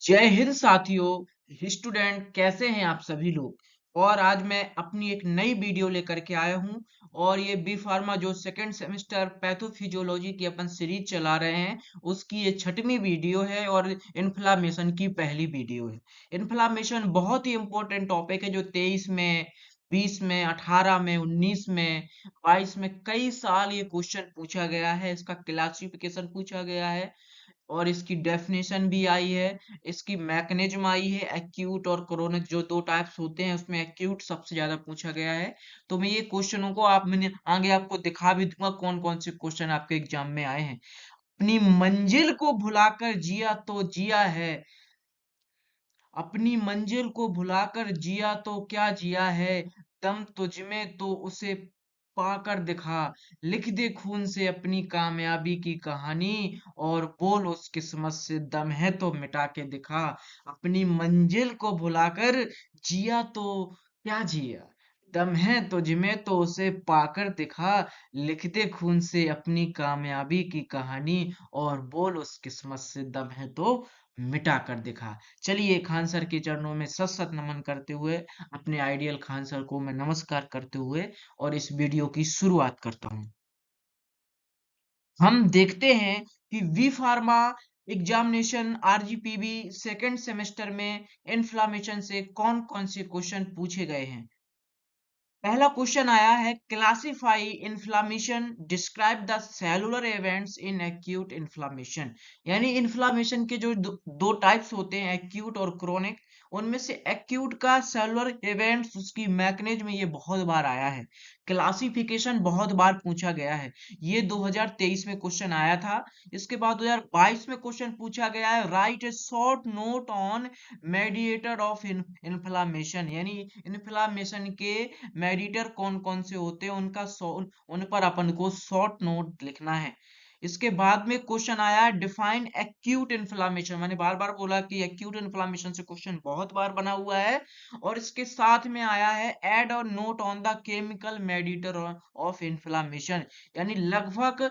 जय हिंद साथियों। स्टूडेंट कैसे हैं आप सभी लोग। और आज मैं अपनी एक नई वीडियो लेकर के आया हूं। और ये बी फार्मा जो सेकंड सेमेस्टर पैथोफिजियोलॉजी की अपन सीरीज चला रहे हैं उसकी ये छठवीं वीडियो है और इन्फ्लामेशन की पहली वीडियो है। इन्फ्लामेशन बहुत ही इंपॉर्टेंट टॉपिक है जो 23 में 20 में 18 में 19 में 22 में कई साल ये क्वेश्चन पूछा गया है। इसका क्लासिफिकेशन पूछा गया है और इसकी डेफिनेशन भी आई है। इसकी मैकेनिज्म आई है। एक्यूट और क्रोनिक जो दो टाइप्स होते हैं उसमें एक्यूट सबसे ज्यादा पूछा गया है। तो मैं ये क्वेश्चनों को मैंने आगे आपको दिखा भी दूंगा कौन कौन से क्वेश्चन आपके एग्जाम में आए हैं। अपनी मंजिल को भुलाकर जिया तो जिया है। अपनी मंजिल को भुलाकर जिया तो क्या जिया है। दम तुझ में तो उसे पाकर दिखा। लिख दे खून से अपनी कामयाबी की कहानी और बोल उस किस्मत से दम है तो मिटा के दिखा। अपनी मंजिल को भुलाकर जिया तो क्या जिया। दम है तुझ में तो उसे पाकर दिखा। लिख दे खून से अपनी कामयाबी की कहानी और बोल उस किस्मत से दम है तो मिटा कर दिखा। चलिए खान सर के चरणों में सत सत नमन करते हुए अपने आइडियल खान सर को मैं नमस्कार करते हुए और इस वीडियो की शुरुआत करता हूं। हम देखते हैं कि B pharma examination RGPV second semester में इन्फ्लामेशन से कौन कौन से क्वेश्चन पूछे गए हैं। पहला क्वेश्चन आया है classify inflammation describe the cellular events in acute inflammation. यानी इन्फ्लामेशन के जो दो टाइप्स होते हैं एक्यूट और क्रोनिक, उनमें से एक्यूट का सेलुलर इवेंट्स उसकी मैकेनिज्म ये बहुत बार आया है। क्लासिफिकेशन बहुत बार पूछा गया है। ये 2023 में क्वेश्चन आया था। इसके बाद 2022 में क्वेश्चन पूछा गया है right A short note on mediator of inflammation. यानी इन्फ्लामेशन के मेडिएटर कौन कौन से होते हैं उन पर अपन को शॉर्ट नोट लिखना है। इसके बाद में क्वेश्चन आया डिफाइन एक्यूट इन्फ्लामेशन। मैंने बार बार बोला कि एक्यूट इन्फ्लामेशन से क्वेश्चन बहुत बार बना हुआ है। और इसके साथ में आया है एड और note on the chemical mediator of inflammation. यानी लगभग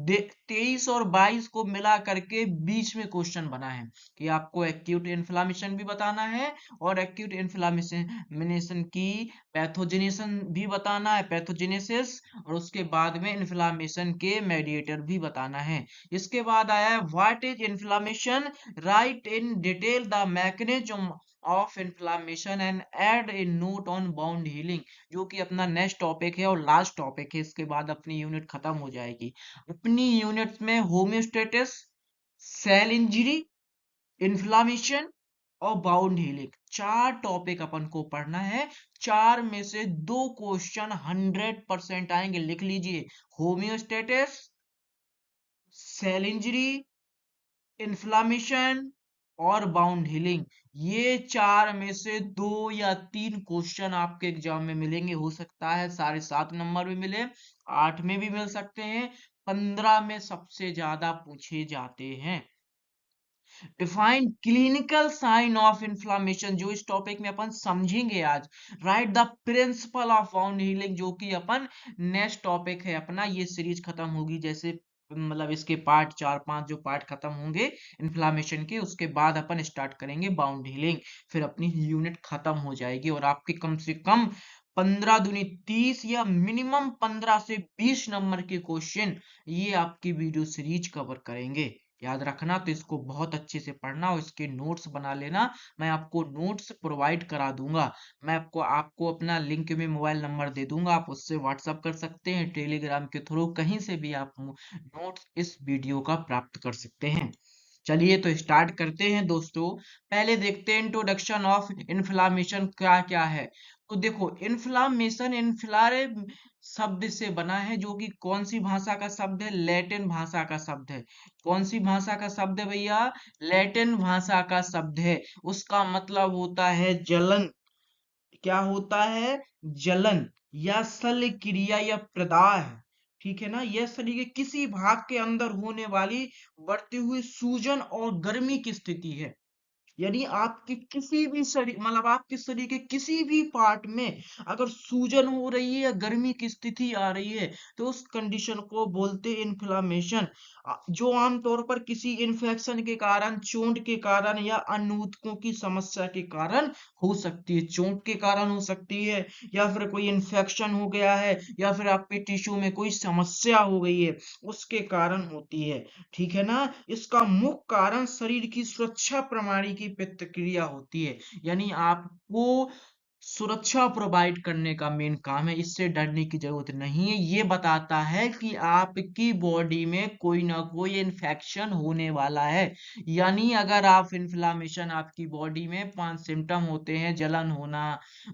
23 और 22 को मिला करके बीच में क्वेश्चन बना है कि आपको एक्यूट इन्फ्लामेशन भी बताना है और एक्यूट इन्फ्लामेशन की पैथोजेनेशन भी बताना है, पैथोजेनेसिस, और उसके बाद में इन्फ्लामेशन के मेडिएटर भी बताना है। इसके बाद आया है what is inflammation, right in detail the mechanism of inflammation and add a note on bound healing, जो कि अपना नेक्स्ट टॉपिक है और लास्ट टॉपिक है। इसके बाद अपनी यूनिट खत्म हो जाएगी। अपनी यूनिट में होम्योस्टेटिस, सेल इंजरी, इन्फ्लामेशन और बाउंड हीलिंग, चार टॉपिक अपन को पढ़ना है। चार में से दो क्वेश्चन 100% आएंगे, लिख लीजिए। होम्योस्टेटिस, सेल इंजरी, इन्फ्लामेशन और बाउंड हीलिंग, ये चार में से दो या तीन क्वेश्चन आपके एग्जाम में मिलेंगे। हो सकता है 7.5 नंबर में मिले, 8 में भी मिल सकते हैं, 15 में सबसे ज्यादा पूछे जाते हैं। Define clinical sign of inflammation, जो इस टॉपिक में अपन समझेंगे आज। Write the principle of wound healing, जो कि अपन नेक्स्ट टॉपिक है अपना। ये सीरीज खत्म होगी जैसे मतलब इसके पार्ट 4-5 जो पार्ट खत्म होंगे इन्फ्लामेशन के, उसके बाद अपन स्टार्ट करेंगे बाउंड हीलिंग। फिर अपनी यूनिट खत्म हो जाएगी और आपके कम से कम 15 दूनी 30 या मिनिमम 15 से 20 नंबर के क्वेश्चन ये आपकी वीडियो सीरीज कवर करेंगे। याद रखना, तो इसको बहुत अच्छे से पढ़ना और इसके नोट्स बना लेना। मैं आपको नोट्स प्रोवाइड करा दूंगा। मैं आपको अपना लिंक में मोबाइल नंबर दे दूंगा, आप उससे व्हाट्सअप कर सकते हैं, टेलीग्राम के थ्रू कहीं से भी आप नोट्स इस वीडियो का प्राप्त कर सकते हैं। चलिए तो स्टार्ट करते हैं दोस्तों। पहले देखते हैं इंट्रोडक्शन ऑफ इन्फ्लामेशन क्या क्या है। तो देखो इन्फ्लामेशन इन्फ्लारे शब्द से बना है, जो कि कौन सी भाषा का शब्द है, लैटिन भाषा का शब्द है। कौन सी भाषा का शब्द है भैया, लैटिन भाषा का शब्द है। उसका मतलब होता है जलन। क्या होता है, जलन या शल्य क्रिया या प्रदाह। ठीक है ना, यह शरीर के किसी भाग के अंदर होने वाली बढ़ती हुई सूजन और गर्मी की स्थिति है। यानी आपके किसी भी शरीर मतलब आपके शरीर के किसी भी पार्ट में अगर सूजन हो रही है या गर्मी की स्थिति आ रही है तो उस कंडीशन को बोलते हैं इन्फ्लामेशन, जो आमतौर पर किसी इन्फेक्शन के कारण, चोट के कारण या अन्य ऊतकों की समस्या के कारण हो सकती है। चोट के कारण हो सकती है, या फिर कोई इन्फेक्शन हो गया है, या फिर आपके टिश्यू में कोई समस्या हो गई है, उसके कारण होती है। ठीक है ना। इसका मुख्य कारण शरीर की सुरक्षा प्रणाली की प्रतिक्रिया होती है। यानी आपको सुरक्षा प्रोवाइड करने का मेन काम है, इससे डरने की जरूरत नहीं है। ये बताता है कि आपकी बॉडी में कोई ना कोई इन्फेक्शन होने वाला है। यानी अगर आप इन्फ्लामेशन, आपकी बॉडी में 5 सिम्टम होते हैं: जलन होना,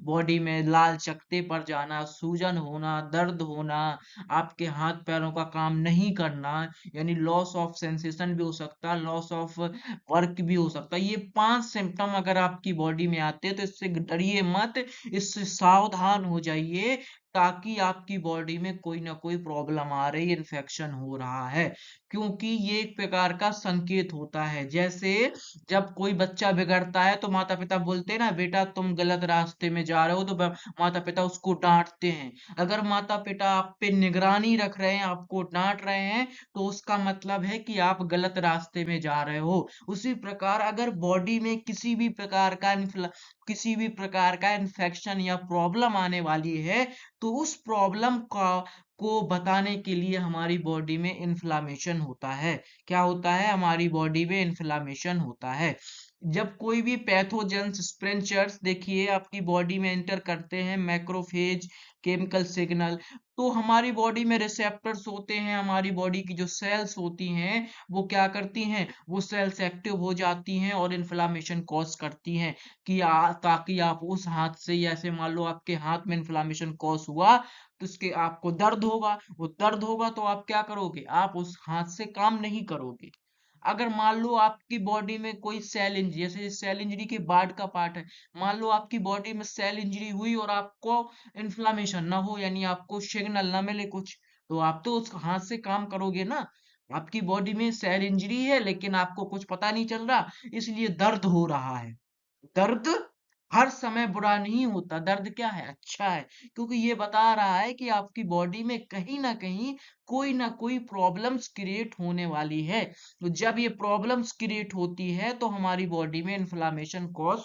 बॉडी में लाल चकत्ते पड़ जाना, सूजन होना, दर्द होना, आपके हाथ पैरों का काम नहीं करना, यानी लॉस ऑफ सेंसेशन भी हो सकता है, लॉस ऑफ वर्क भी हो सकता है। ये 5 सिम्टम अगर आपकी बॉडी में आते हैं तो इससे डरिए मत, इससे सावधान हो जाइए, ताकि आपकी बॉडी में कोई ना कोई प्रॉब्लम आ रही है, इन्फेक्शन हो रहा है। क्योंकि ये एक प्रकार का संकेत होता है। जैसे जब कोई बच्चा बिगड़ता है तो माता पिता बोलते हैं ना, बेटा तुम गलत रास्ते में जा रहे हो, तो माता पिता उसको डांटते हैं। अगर माता पिता आप पे निगरानी रख रहे हैं, आपको डांट रहे हैं, तो उसका मतलब है कि आप गलत रास्ते में जा रहे हो। उसी प्रकार अगर बॉडी में किसी भी प्रकार का इन्फेक्शन या प्रॉब्लम आने वाली है, तो उस प्रॉब्लम का को बताने के लिए हमारी बॉडी में इन्फ्लामेशन होता है। क्या होता है? हमारी बॉडी में इन्फ्लामेशन होता है। जब कोई भी पैथोजेंस स्ट्रेंचर्स देखिए आपकी बॉडी में एंटर करते हैं, मैक्रोफेज केमिकल सिग्नल, तो हमारी बॉडी में रिसेप्टर्स होते हैं, हमारी बॉडी की जो सेल्स होती हैं वो क्या करती हैं, वो सेल्स एक्टिव हो जाती हैं और इन्फ्लामेशन कॉज करती हैं ताकि आप उस हाथ से, या ऐसे मान लो आपके हाथ में इन्फ्लामेशन कॉज हुआ तो इसके आपको दर्द होगा, वो दर्द होगा तो आप क्या करोगे, आप उस हाथ से काम नहीं करोगे। अगर मान लो आपकी बॉडी में कोई सेल इंजरी, जैसे सेल इंजरी के बाद का पार्ट है, मान लो आपकी बॉडी में सेल इंजरी हुई और आपको इन्फ्लामेशन ना हो, यानी आपको सिग्नल ना मिले कुछ, तो आप तो उस हाथ से काम करोगे ना। आपकी बॉडी में सेल इंजरी है लेकिन आपको कुछ पता नहीं चल रहा, इसलिए दर्द हो रहा है। दर्द हर समय बुरा नहीं होता, दर्द क्या है, अच्छा है, क्योंकि ये बता रहा है कि आपकी बॉडी में कहीं ना कोई प्रॉब्लम्स क्रिएट होने वाली है। तो जब ये प्रॉब्लम्स क्रिएट होती है तो हमारी बॉडी में इन्फ्लामेशन कॉज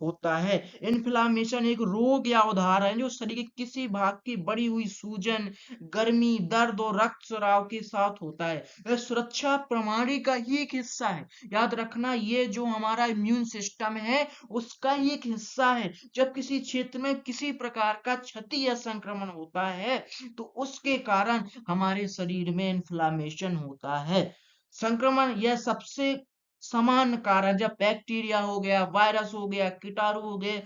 होता है। इन्फ्लामेशन एक रोग या उदाहरण है जो शरीर के किसी भाग की बढ़ी हुई सूजन, गर्मी, दर्द और रक्तस्राव के साथ होता है। यह सुरक्षा प्रणाली का ही एक हिस्सा है। याद रखना, ये जो हमारा इम्यून सिस्टम है उसका ही एक हिस्सा है। जब किसी क्षेत्र में किसी प्रकार का क्षति या संक्रमण होता है तो उसके कारण हमारे शरीर में इन्फ्लामेशन होता है। संक्रमण यह सबसे सामान्य कारण, जब बैक्टीरिया हो गया, वायरस हो गया, कीटाणु हो गए,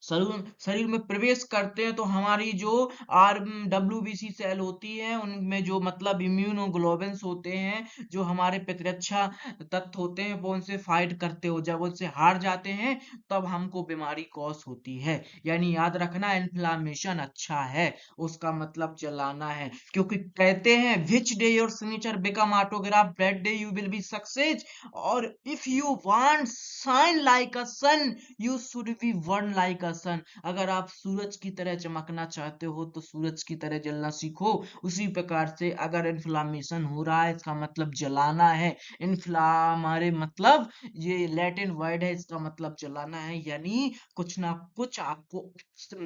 शरीर में प्रवेश करते हैं तो हमारी जो डब्ल्यूबीसी सेल होती है उनमें जो मतलब इम्यूनोग्लोबुलिन्स होते हैं, जो हमारे प्रतिरक्षा तत्व होते हैं, वो उनसे फाइट करते हो, जब उनसे हार जाते हैं तब हमको बीमारी कॉज होती है। यानी याद रखना, इन्फ्लामेशन अच्छा है, उसका मतलब जलाना है, क्योंकि कहते हैं which day your signature become autograph that day you will be success, और if you want shine like a sun you should be burn like a sun. अगर आप सूरज की तरह चमकना चाहते हो तो सूरज की तरह जलना सीखो। उसी प्रकार से अगर इन्फ्लामेशन हो रहा है इसका मतलब जलाना है। इन्फ्लामारे मतलब ये लैटिन वर्ड है, इसका मतलब जलाना है, यानी कुछ ना कुछ आपको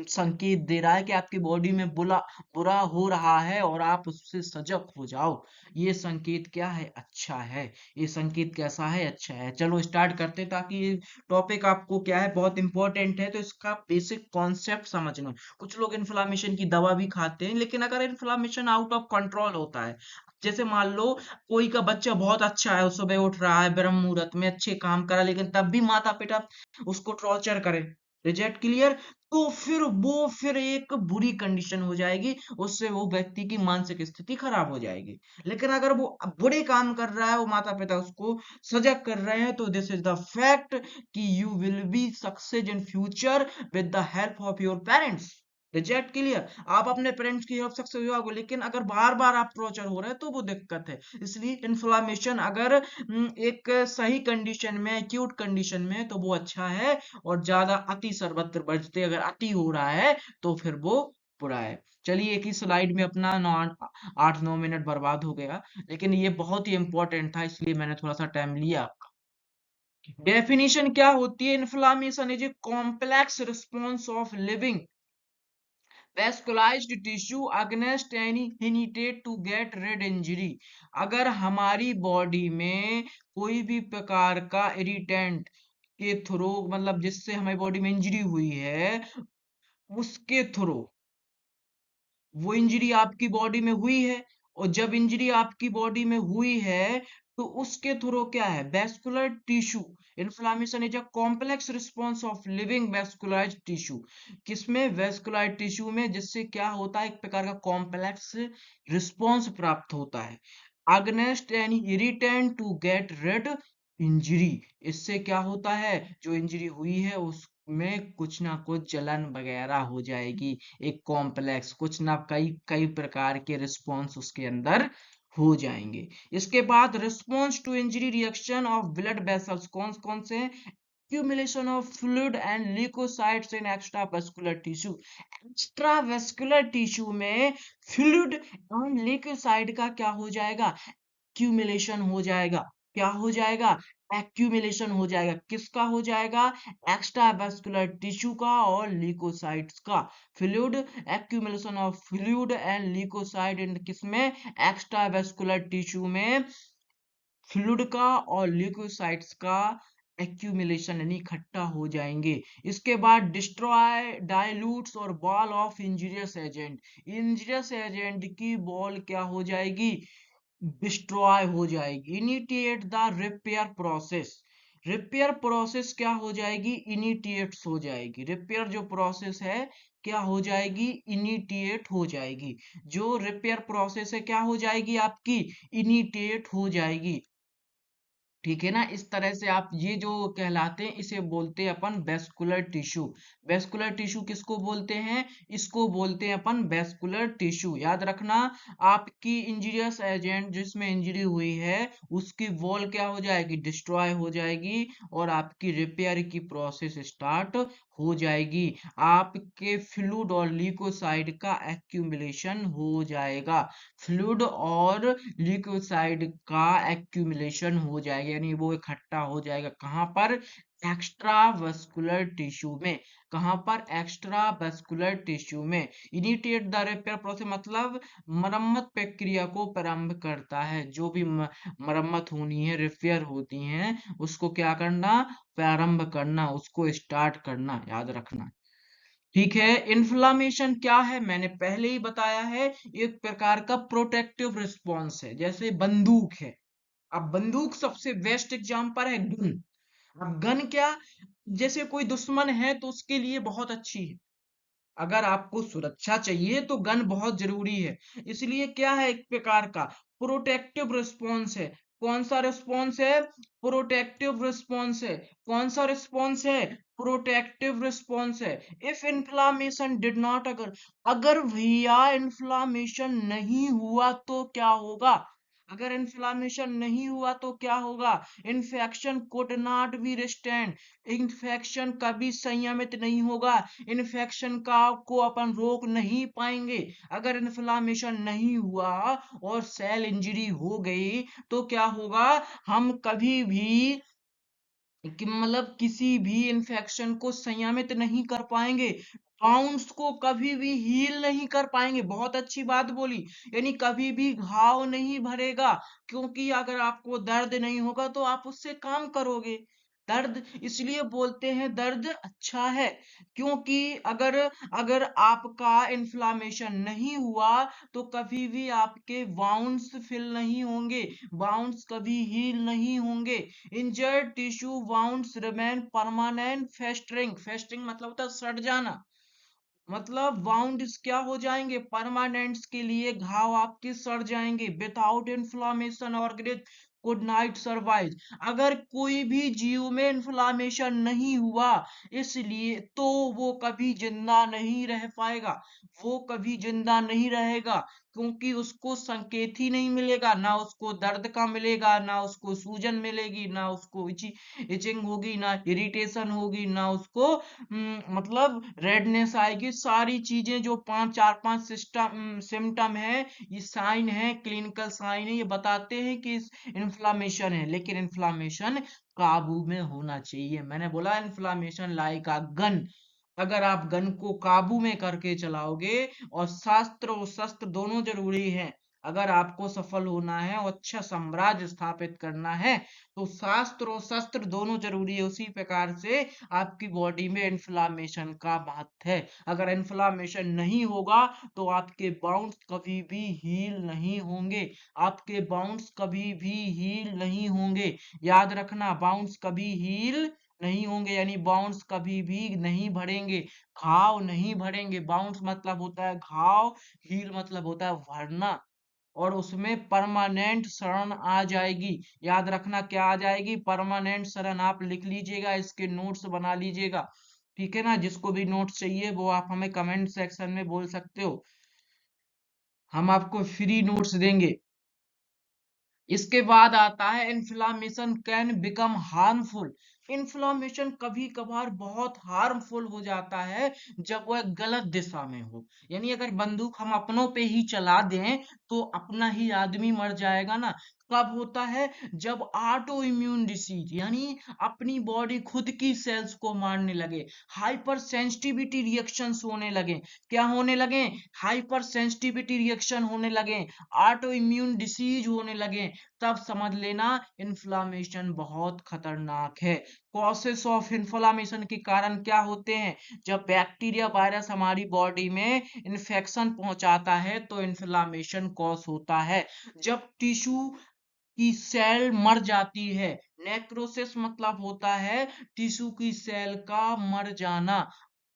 संकेत दे रहा है कि आपकी बॉडी में बुरा हो रहा है और आप उससे सजग हो जाओ। ये संकेत क्या है, अच्छा है। ये संकेत कैसा है, अच्छा है। चलो स्टार्ट करते हैं, ताकि ये टॉपिक आपको क्या है, बहुत इंपॉर्टेंट है, तो इसका बेसिक कॉन्सेप्ट समझना। कुछ लोग इन्फ्लामेशन की दवा भी खाते हैं, लेकिन अगर इन्फ्लामेशन आउट ऑफ कंट्रोल होता है, जैसे मान लो कोई का बच्चा बहुत अच्छा है, वो सुबह उठ रहा है ब्रह्म मुहूर्त में, अच्छे काम करा, लेकिन तब भी माता पिता उसको टॉर्चर करे, रिजेक्ट, क्लियर, तो फिर एक बुरी कंडीशन हो जाएगी, उससे वो व्यक्ति की मानसिक स्थिति खराब हो जाएगी। लेकिन अगर वो बुरे काम कर रहा है, वो माता पिता उसको सजग कर रहे हैं, तो दिस इज द फैक्ट कि you will be success in future with the help of your parents. Reject, clear. आप अपने पेरेंट्स की हेल्प सक्सेस हो, लेकिन अगर बार बार आप टॉर्चर हो रहे हैं तो वो दिक्कत है। इसलिए इन्फ्लामेशन अगर एक सही कंडीशन में, एक्यूट कंडीशन में, तो वो अच्छा है। और ज्यादा अति सर्वत्र बजते, अगर अति हो रहा है तो फिर वो बुरा है। चलिए, एक ही स्लाइड में अपना 8-9 मिनट बर्बाद हो गया, लेकिन ये बहुत ही इंपॉर्टेंट था, इसलिए मैंने थोड़ा सा टाइम लिया। डेफिनेशन क्या होती है? Inflammation is a complex response of living vascularized tissue against any irritate to get rid injury। अगर हमारी बॉडी में कोई भी प्रकार का इरिटेंट के थ्रू, मतलब जिससे हमारी बॉडी में इंजरी हुई है, उसके थ्रू, वो इंजरी आपकी बॉडी में हुई है, और जब इंजरी आपकी बॉडी में हुई है तो उसके थ्रू क्या है? Vascular tissue. Inflammation is a complex response of living vascularised tissue. किसमें? वेस्कुलर टिश्यू में, जिससे क्या होता है? एक प्रकार का कॉम्प्लेक्स रिस्पॉन्स प्राप्त होता है against any irritant to get rid injury. इससे क्या होता है? जो इंजरी हुई है उसमें कुछ ना कुछ जलन वगैरह हो जाएगी। एक कॉम्प्लेक्स, कुछ ना कई कई प्रकार के रिस्पॉन्स उसके अंदर हो जाएंगे। इसके बाद response to injury reaction of blood vessels कौन कौन से हैं? accumulation of fluid and leukocytes in extravascular tissue। extravascular tissue में fluid और leukocyte का क्या हो जाएगा? accumulation हो जाएगा। क्या हो जाएगा? accumulation हो जाएगा। किसका हो जाएगा? extravascular tissue का और leukocytes का। fluid, accumulation of fluid and leukocyte in किसमें? extravascular tissue में फ्लूइड का और ल्यूकोसाइट्स का एक्यूमुलेशन, यानी इकट्ठा हो जाएंगे। इसके बाद डिस्ट्रॉय डाइल्यूट्स और ball of injurious agent. Injurious agent की बॉल क्या हो जाएगी? डिस्ट्रॉय हो जाएगी। Initiate the repair process. Repair process क्या हो जाएगी? इनिशिएट्स हो जाएगी। रिपेयर जो प्रोसेस है क्या हो जाएगी? इनिशिएट हो जाएगी। जो रिपेयर प्रोसेस है क्या हो जाएगी आपकी? इनिशिएट हो जाएगी। ठीक है ना? इस तरह से आप ये जो कहलाते हैं, इसे बोलते हैं अपन वेस्कुलर टिश्यू। वेस्कुलर टिश्यू किसको बोलते हैं? इसको बोलते हैं अपन वेस्कुलर टिश्यू। याद रखना, आपकी इंजीरियस एजेंट जिसमें इंजरी हुई है उसकी वॉल क्या हो जाएगी? डिस्ट्रॉय हो जाएगी, और आपकी रिपेयर की प्रोसेस स्टार्ट हो जाएगी। आपके फ्लूइड और ल्यूकोसाइड का एक्यूमुलेशन हो जाएगा। फ्लूइड और ल्यूकोसाइड का एक्यूमुलेशन हो जाएगा, यानी वो इकट्ठा हो जाएगा। कहाँ पर? एक्स्ट्रावस्कुलर टिश्यू में। कहाँ पर? एक्स्ट्रावस्कुलर टिश्यू में। इनिशिएट द रिपेयर प्रोसेस मतलब मरम्मत प्रक्रिया को प्रारंभ करता है। जो भी मरम्मत होनी है, रिपेयर होती हैं, उसको क्या करना? प्रारंभ करना, उसको स्टार्ट करना। याद रखना। ठीक है। इन्फ्लामेशन क्या है? मैंने पहले ही बताया है, एक प्रकार का प्रोटेक्टिव रिस्पॉन्स है, जैसे बंदूक है। अब बंदूक सबसे बेस्ट एग्जांपल है गन। अब गन क्या? जैसे कोई दुश्मन है तो उसके लिए बहुत अच्छी है। अगर आपको सुरक्षा चाहिए तो गन बहुत जरूरी है। इसलिए क्या है? एक प्रकार का प्रोटेक्टिव रिस्पॉन्स है। कौन सा रिस्पॉन्स है? प्रोटेक्टिव रिस्पॉन्स है। कौन सा रिस्पॉन्स है? प्रोटेक्टिव रिस्पॉन्स है। इफ इन्फ्लामेशन डिड नॉट अगर, अगर भैया इन्फ्लामेशन नहीं हुआ तो क्या होगा? अगर इन्फ्लामेशन नहीं हुआ तो क्या होगा? Infection could not be restrained. Infection कभी संयमित नहीं होगा। इन्फेक्शन का को अपन रोक नहीं पाएंगे। अगर इन्फ्लामेशन नहीं हुआ और सेल इंजरी हो गई तो क्या होगा? हम कभी भी कि मतलब किसी भी इन्फेक्शन को संयमित नहीं कर पाएंगे। बाउंस को कभी भी हील नहीं कर पाएंगे। बहुत अच्छी बात बोली। यानी कभी भी घाव नहीं भरेगा, क्योंकि अगर आपको दर्द नहीं होगा तो आप उससे काम करोगे। दर्द इसलिए बोलते हैं दर्द अच्छा है, क्योंकि अगर अगर आपका इन्फ्लामेशन नहीं हुआ तो कभी भी आपके बाउंस फिल नहीं होंगे, बाउंस कभी हील नहीं होंगे। Injured tissue wounds remain permanent festering. Festering मतलब होता है सड़ जाना। मतलब वाउंड्स क्या हो जाएंगे? परमानेंट्स के लिए घाव आपके सड़ जाएंगे। Without inflammation organism could night survive. अगर कोई भी जीव में इन्फ्लामेशन नहीं हुआ, इसलिए तो वो कभी जिंदा नहीं रह पाएगा, वो कभी जिंदा नहीं रहेगा, क्योंकि उसको संकेत ही नहीं मिलेगा, ना उसको दर्द का मिलेगा, ना उसको सूजन मिलेगी, ना उसको इचिंग होगी, ना इरिटेशन होगी, ना उसको मतलब रेडनेस आएगी। सारी चीजें जो चार पांच सिस्टम सिम्टम है, ये साइन है, क्लिनिकल साइन है, ये बताते हैं कि इन्फ्लामेशन है। लेकिन इन्फ्लामेशन काबू में होना चाहिए। मैंने बोला इन्फ्लामेशन लाइक अ गन, अगर आप गन को काबू में करके चलाओगे, और शास्त्र और शस्त्र दोनों जरूरी हैं। अगर आपको सफल होना है और अच्छा साम्राज्य स्थापित करना है, तो शास्त्र और शस्त्र दोनों जरूरी है। उसी प्रकार से आपकी बॉडी में इन्फ्लामेशन का महत्व है। अगर इन्फ्लामेशन नहीं होगा, तो आपके बाउंस कभी भी हील नहीं होंगे, आपके बाउंस कभी भी हील नहीं होंगे। याद रखना, बाउंस कभी हील नहीं होंगे, यानी बाउंस कभी भी नहीं भरेंगे, घाव नहीं भरेंगे। बाउंस मतलब होता है घाव, हील मतलब होता है भरना, और उसमें परमानेंट शरण आ जाएगी। याद रखना क्या आ जाएगी? परमानेंट शरण। आप लिख लीजिएगा, इसके नोट्स बना लीजिएगा, ठीक है ना। जिसको भी नोट्स चाहिए वो आप हमें कमेंट सेक्शन में बोल सकते हो, हम आपको फ्री नोट्स देंगे। इसके बाद आता है inflammation can become harmful. Inflammation कभी कभार बहुत हार्मफुल हो जाता है जब वह गलत दिशा में हो। यानी अगर बंदूक हम अपनों पे ही चला दें, तो अपना ही आदमी मर जाएगा ना। कब होता है? जब ऑटो इम्यून डिसीज, यानी अपनी बॉडी खुद की सेल्स को मारने लगे, हाइपर सेंसिटिविटी रिएक्शंस होने लगे। क्या होने लगे? हाइपर सेंसिटिविटी रिएक्शन होने लगे, ऑटो इम्यून डिसीज होने लगे, तब समझ लेना इन्फ्लामेशन बहुत खतरनाक है। कॉसेस ऑफ इन्फ्लामेशन के कारण क्या होते हैं? जब बैक्टीरिया वायरस हमारी बॉडी में इन्फेक्शन पहुंचाता है, तो इन्फ्लामेशन कॉज होता है। जब टिश्यू की सेल मर जाती है, नेक्रोसिस मतलब होता है टिश्यू की सेल का मर जाना,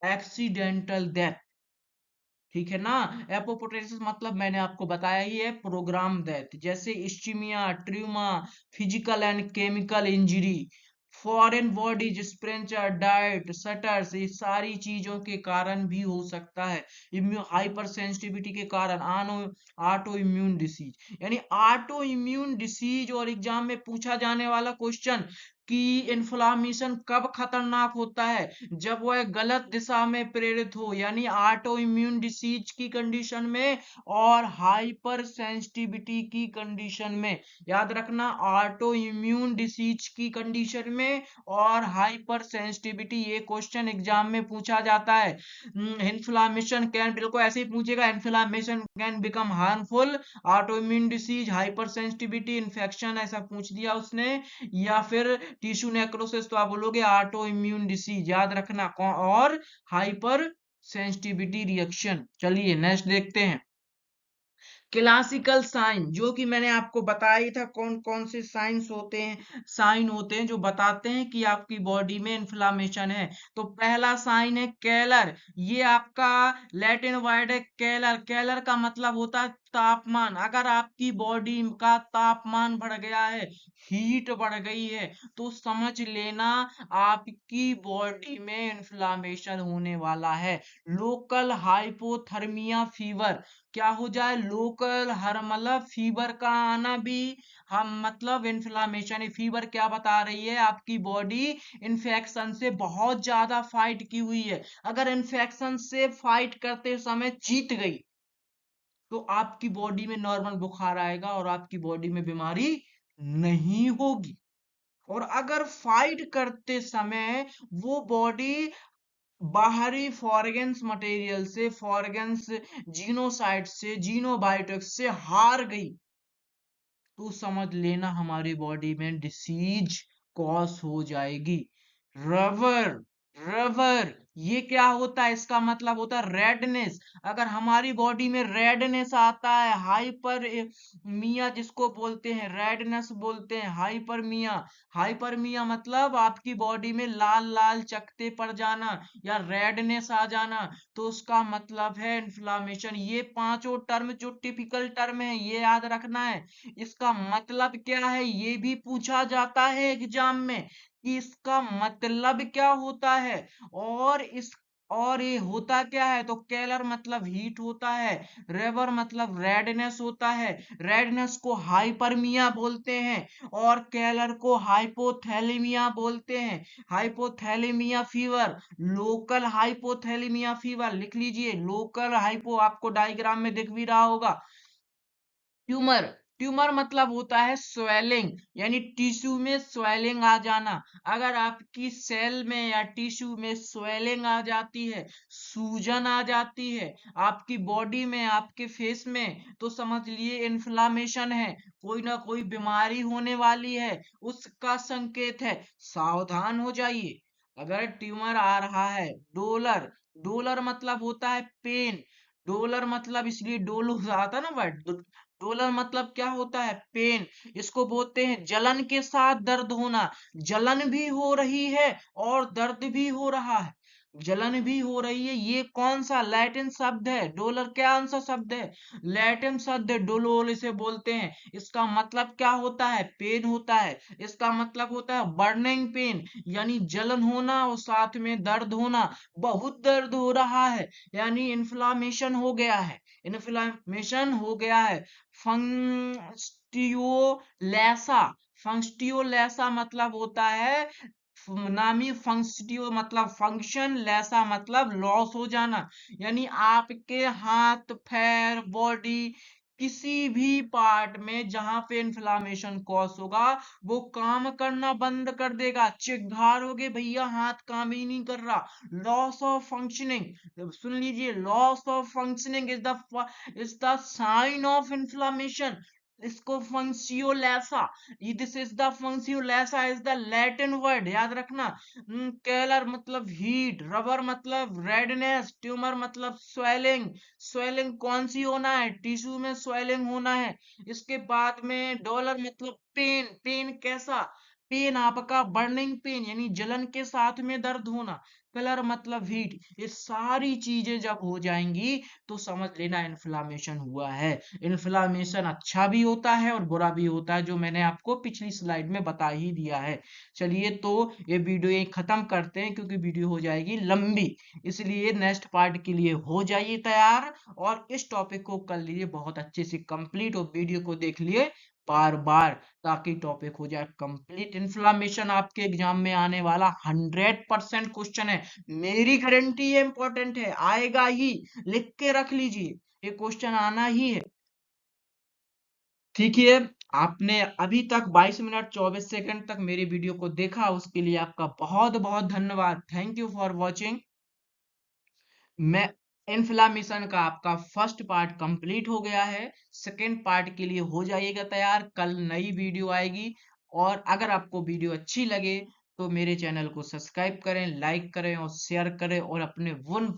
एक्सीडेंटल डेथ, ठीक है ना। एपोप्टोसिस मतलब मैंने आपको बताया ही है, प्रोग्राम डेथ। जैसे ischaemia, trauma, physical and chemical injury, foreign body स्प्रेंचर, डाइट, सटर्स, ये सारी चीजों के कारण भी हो सकता है। हाइपर सेंसिटिविटी के कारण, आनो ऑटो इम्यून डिसीज, यानी ऑटो इम्यून डिसीज। और एग्जाम में पूछा जाने वाला क्वेश्चन कि इन्फ्लामेशन कब खतरनाक होता है? जब वह गलत दिशा में प्रेरित हो, यानी ऑटो इम्यून डिसीज की कंडीशन में और हाइपर सेंसिटिविटी की कंडीशन में। याद रखना, ऑटो इम्यून डिसीज की कंडीशन में और हाइपर सेंसिटिविटी, ये क्वेश्चन एग्जाम में पूछा जाता है। इन्फ्लामेशन कैन, बिल्कुल ऐसे ही पूछेगा, inflammation can become harmful, auto immune disease, hyper sensitivity, infection, ऐसा पूछ दिया उसने। या फिर टिश्यू नेक्रोसिस, तो आप बोलोगे ऑटो इम्यून डिसीज। याद रखना, और हाइपर सेंसिटिविटी रिएक्शन। चलिए नेक्स्ट देखते हैं। क्लासिकल साइन, जो कि मैंने आपको बताया ही था, कौन कौन से साइंस होते हैं, साइन होते हैं जो बताते हैं कि आपकी बॉडी में इन्फ्लामेशन है। तो पहला साइन है कैलर। ये आपका लैटिन वर्ड है कैलर। कैलर का मतलब होता है तापमान। अगर आपकी बॉडी का तापमान बढ़ गया है, हीट बढ़ गई है, तो समझ लेना आपकी बॉडी में इन्फ्लामेशन होने वाला है। लोकल हाइपोथर्मिया फीवर, क्या हो जाए? लोकल हर मतलब फीवर का आना भी हम मतलब इन्फ्लामेशन है। फीवर क्या बता रही है? आपकी बॉडी इन्फेक्शन से बहुत ज्यादा फाइट की हुई है। अगर इन्फेक्शन से फाइट करते समय जीत गई, तो आपकी बॉडी में नॉर्मल बुखार आएगा और आपकी बॉडी में बीमारी नहीं होगी। और अगर फाइट करते समय वो बॉडी बाहरी फॉरेगन्स मटेरियल से, फॉरेगन्स जीनोसाइट से, जीनोबायोटिक्स से हार गई, तो समझ लेना हमारी बॉडी में डिसीज कॉज हो जाएगी। रबर, रबर, ये क्या होता है, इसका मतलब होता है रेडनेस। अगर हमारी बॉडी में रेडनेस आता है, हाइपर मिया जिसको बोलते हैं, रेडनेस बोलते हैं हाइपर मिया। हाइपर मिया मतलब आपकी बॉडी में लाल लाल चकत्ते पड़ जाना या रेडनेस आ जाना, तो उसका मतलब है इन्फ्लामेशन। ये पांचों टर्म जो टिपिकल टर्म है ये याद रखना है। इसका मतलब क्या है ये भी पूछा जाता है एग्जाम में कि इसका मतलब क्या होता है। और इस और ये होता क्या है, तो कैलर मतलब हीट होता है, रेवर मतलब रेडनेस होता है। रेडनेस को हाइपरमिया बोलते हैं और कैलर को हाइपोथैलेमिया बोलते हैं। हाइपोथैलेमिया फीवर, लोकल हाइपोथैलेमिया फीवर लिख लीजिए। लोकल हाइपो आपको डायग्राम में दिख भी रहा होगा। ट्यूमर, ट्यूमर मतलब होता है स्वेलिंग, यानी टिश्यू में स्वेलिंग आ जाना। अगर आपकी सेल में या टिश्यू में स्वेलिंग आ जाती है, सूजन आ जाती है आपकी बॉडी में, आपके फेस में, तो समझ लिए इन्फ्लामेशन है, कोई ना कोई बीमारी होने वाली है, उसका संकेत है। सावधान हो जाइए। अगर ट्यूमर आ रहा है, डोलर, डोलर मतलब होता है पेन। डोलर मतलब इसलिए डोलो आता ना वर्ड, डोलर मतलब क्या होता है, पेन। इसको बोलते हैं जलन के साथ दर्द होना। जलन भी हो रही है और दर्द भी हो रहा है। जलन भी हो रही है, ये कौन सा लैटिन शब्द है, डोलर क्या सा शब्द है, लैटिन शब्द है, डोलोल इसे बोलते हैं। इसका मतलब क्या होता है, पेन होता है। इसका मतलब होता है बर्निंग पेन, यानी जलन होना और साथ में दर्द होना। बहुत दर्द हो रहा है, यानी इन्फ्लामेशन हो गया है, इन्फ्लामेशन हो गया है। फंक्स्टियोलेसा, फंक्स्टियोलेसा मतलब होता है नामी। फंक्स्टियो मतलब फंक्शन, लेसा मतलब लॉस हो जाना, यानी आपके हाथ पैर बॉडी किसी भी पार्ट में जहां पे इन्फ्लामेशन कॉज होगा वो काम करना बंद कर देगा। चिढ़ाओगे भैया हाथ काम ही नहीं कर रहा, लॉस ऑफ फंक्शनिंग। सुन लीजिए, loss of functioning is the sign of inflammation. इसको फंक्सियोलेसा, दिस इज द फंक्सियोलेसा इज द लैटिन वर्ड, याद रखना। कैलर मतलब हीट, रबर मतलब रेडनेस, ट्यूमर मतलब स्वेलिंग। स्वेलिंग कौन सी होना है, टिश्यू में स्वेलिंग होना है। इसके बाद में डॉलर मतलब पेन, पेन कैसा, पेन आपका बर्निंग पेन, यानी जलन के साथ में दर्द होना। कलर मतलब हीट। ये सारी चीजें जब हो जाएंगी तो समझ लेना इन्फ्लामेशन हुआ है। इन्फ्लामेशन अच्छा भी होता है और बुरा भी होता है, जो मैंने आपको पिछली स्लाइड में बता ही दिया है। चलिए तो ये वीडियो यही खत्म करते हैं क्योंकि वीडियो हो जाएगी लंबी, इसलिए नेक्स्ट पार्ट के लिए हो जाइए तैयार और इस टॉपिक को कर लीजिए बहुत अच्छे से कंप्लीट और वीडियो को देख लिए बार बार, ताकि टॉपिक हो जाए कंप्लीट। इन्फ्लामेशन आपके एग्जाम में आने वाला 100% क्वेश्चन है, मेरी गारंटी है, इंपॉर्टेंट है, आएगा ही, लिख के रख लीजिए, ये क्वेश्चन आना ही है। ठीक है, आपने अभी तक 22 मिनट 24 सेकंड तक मेरी वीडियो को देखा, उसके लिए आपका बहुत बहुत धन्यवाद। Thank you for watching. मैं इन्फ्लामेशन का आपका फर्स्ट पार्ट कंप्लीट हो गया है, सेकंड पार्ट के लिए हो जाइएगा तैयार, कल नई वीडियो आएगी। और अगर आपको वीडियो अच्छी लगे तो मेरे चैनल को सब्सक्राइब करें, लाइक करें और शेयर करें, और अपने वन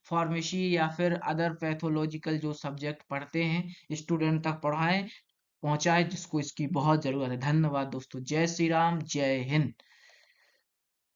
फार्मेसी या फिर अदर पैथोलॉजिकल जो सब्जेक्ट पढ़ते हैं स्टूडेंट तक पढ़ाएं, पहुंचाएं जिसको इसकी बहुत जरूरत है। धन्यवाद दोस्तों, जय श्री राम, जय हिंद।